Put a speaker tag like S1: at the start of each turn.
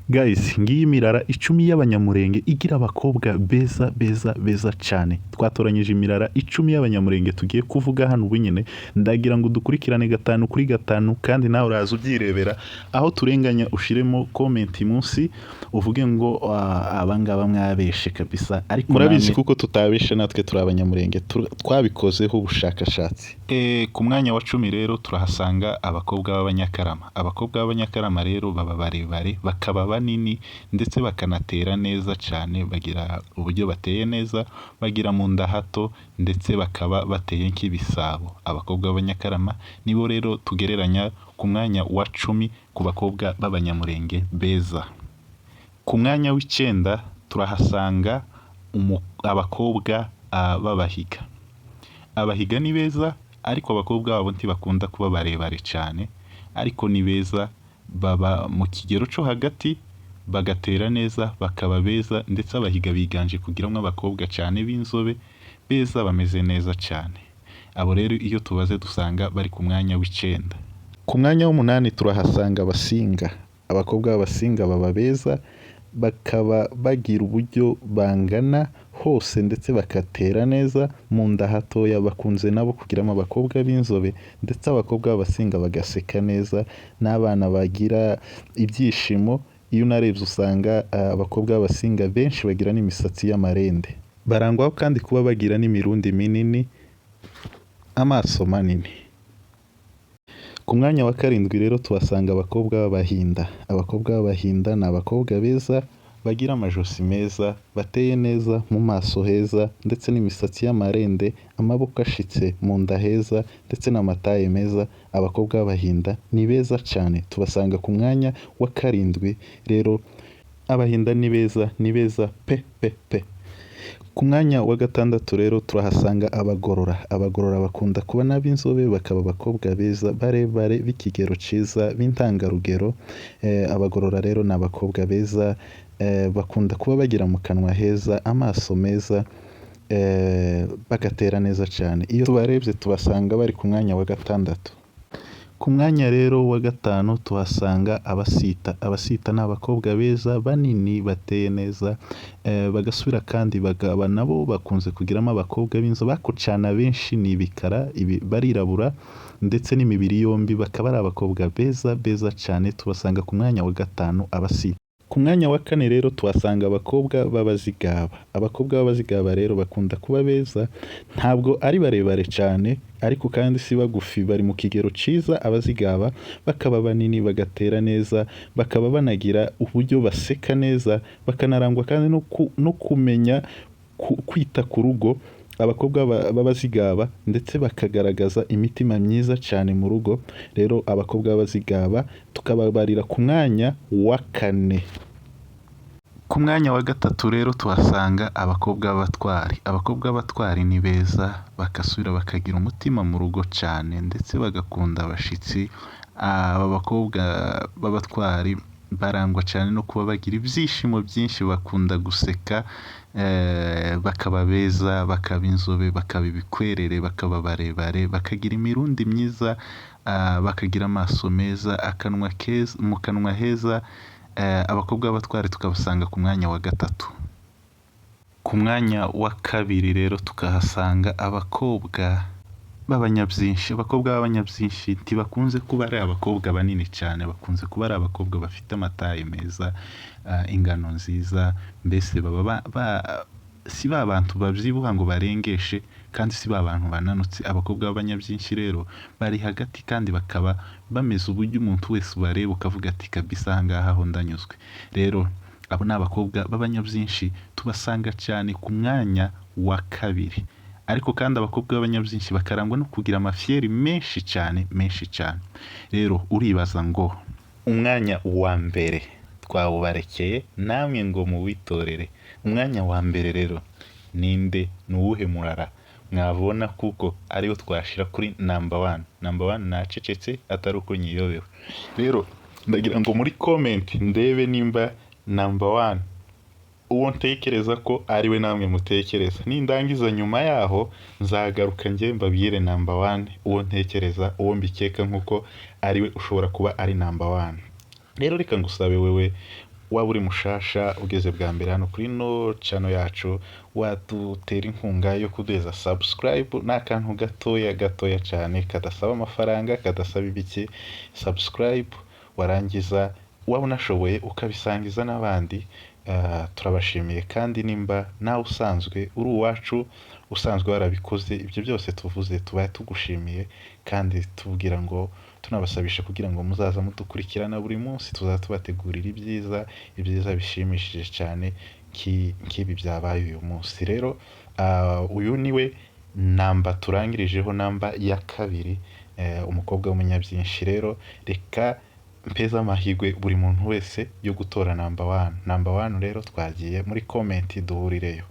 S1: Guys, ngiyi imirara 10 y'abanyamurenge igira abakobwa beza cyane. Twatoranyije imirara 10 y'abanyamurenge tugiye kuvuga hano ubu nyine. Ndagira ngo dukurikirane 5 kuri 5 kandi nawe uraza ubyirebera. Aho turenganya ushiremo comment munsi uvuge ngo abangaba mwabeshe kabisa. Ariko murabizi kuko tutabeshe natwe turi abanyamurenge twabikozeho ubushakashatsi. Ku mwanya wa 10 rero turahasanga abakobwa b'abanyakarama. Abakobwa b'abanyakarama rero baba barebare, bakaba banini ndetse bakanatera neza cyane, bagira uburyo bateye neza, bagira mu nda hato ndetse bakaba bateye nk'ibisabo. Abakobwa b'abanyakarama nibo rero tugereranya ku mwanya wa 10 ku bakobwa b'abanyamurenge beza. Ku mwanya w'9 turahasanga abakobwa b'abahiga. Abahiga ni beza ariko abakobwa babo ntibakunda kuba barebare cyane, ariko ni beza, baba mu kigero cyo hagati, bagatera neza, bakaba beza ndetse abahiga biganje kugiramwo abakobwa cyane b'inzobe beza bameze neza cyane. Abo rero iyo tubaze dusanga bari ku mwanya w'9. Ku mwanya w'8 turahasanga abasinga. Abakobwa b'abasinga baba beza, bakaba bagira uburyo bangana hose ndetse bakatera neza, mu nda hatoya, bakunze nabo kugiramo abakobwa b'inzobe ndetse abakobwa b'abasinga bagaseka neza, n'abana bagira ibyishimo. Iyo unarebye usanga abakobwa b'abasinga benshi bagira n'imisatsi y'amarende. Barangwaho kandi kuba bagira n'imirundi minini, amaso manini. Ku mwanya wa 7 rero tuhasanga abakobwa b'abahinda. Abakobwa b'abahinda ni abakobwa beza, bagira amajosi meza, bateye neza, mu maso heza ndetse n'imisatsi y'amarende, amaboko ashitse, mu nda heza ndetse n'amataye meza. Abakobwa b'abahinda ni beza cyane, tubasanga ku mwanya wa 7. Rero abahinda ni beza pe. Ku mwanya wa 6 rero turahasanga abagorora. Abagorora bakunda kuba n'ab'inzobe, bakaba abakobwa beza, barebare, b'ikigero ciza, b'intangarugero. Abagorora rero ni abakobwa beza, bakunda kuba bagira mu kanwa heza, amaso meza, bagatera neza cyane. Iyo tubarebye tubasanga bari ku mwanya wa 6. Ku mwanya rero wa 5 tuhasanga abasita. Abasita ni abakobwa beza, banini, bateye neza, bagasubira kandi bagaba nabo bakunze kugiramo abakobwa b'inzobe, bakucana benshi ni ibikara, barirabura ndetse n'imibiri yombi, bakaba ari abakobwa beza cyane. Tubasanga ku mwanya wa 5 abasita. Ku mwanya wa 4 rero tuhasanga abakobwa b'abazigaba. Abakobwa b'abazigaba rero bakunda kuba beza, ntabwo ari barebare cyane ariko kandi si bagufi, bari mu kigero ciza. Abazigaba bakaba banini, bagatera neza, bakaba banagira uburyo baseka neza, bakanarangwa kandi no kumenya kwita ku rugo. Abakobwa b'abazigaba ndetse bakagaragaza imitima myiza cyane mu rugo. Rero abakobwa b'abazigaba tukababarira ku mwanya wa 4. Ku mwanya wa 3 rero tuhasanga abakobwa b'abatwari. Abakobwa b'abatwari ni beza, bakasubira bakagira umutima mu rugo cyane ndetse bagakunda abashitsi. Aba bakobwa b'abatwari barangwa cyane no kuba bagira ibyishimo byinshi, bakunda guseka, bakaba beza, bakaba inzobe, bakaba ibikwerere, bakaba barebare, bakagira imirundi myiza, bakagira amaso meza, akanwa keza, mu kanwa heza. Abakobwa b'abatwari tukabasanga ku mwanya wa 3. Ku mwanya wa 2 rero tukahasanga abakobwa b'abanyabyinshi. Abakobwa b'abanyabyinshi ntibakunze kuba ari abakobwa banini cyane, bakunze kuba ari abakobwa bafite amataye meza, ingano nziza, mbese baba si ba bantu babyibuha ngo barengeshe kandi si ba bantu bananutse. Abakobwa b'abanyabyinshi rero bari hagati kandi bakaba bameze uburyo umuntu wese ubareba ukavuga ati kabisa ahangaha ho ndanyuzwe. Rero abo ni abakobwa b'abanyabyinshi tubasanga cyane ku mwanya wa 2. Ariko kandi abakobwa b'abanyabyinshi bakarangwa no kugira amafyeri menshi cyane. Rero uribaza ngo umwanya wa 1 twawubarekeye, namwe ngo muwitorere. Umwanya wa 1 rero ninde, ni uwuhe murara mwabona kuko ariyo twashira kuri number 1? Number 1 nacecetse atari uko nyiyobewe. Rero ndagira ngo muri comment ndebe nimba number 1 uwo ntekereza ko ariwe namwe mutekereza. Nindangiza nyuma yaho nzagaruka nge mbabwire number 1 uwo ntekereza, uwo mbikeka nkuko ariwe ushobora kuba ari number 1. Rero reka ngusabe wewe waba uri mushasha ugeze bwa mbere hano kuri no channel yacu, wadutera inkunga yo kuduheza subscribe. Ni akantu gatoya cyane kadasaba amafaranga, kadasaba ibiki. Subscribe warangiza waba unashoboye ukabisangiza n'abandi. Turabashimiye, kandi nimba nawe usanzwe uri uwacu, usanzwe warabikoze, ibyo byose tuvuze tuba tugushimiye, kandi tubwira ngo tunabasabisha kugira ngo muzaza mudukurikirana buri munsi, tuzaba tubategurira ibyiza bishimishije cyane nk'ibi byabaye uyu munsi. Rero uyu niwe namba turangirijeho, namba ya kabiri, umukobwa w'umunyabyinshi. Rero reka mpeza amahirwe buri muntu wese yo gutora namba 1. Namba 1 rero twagiye muri comment duhurireyo.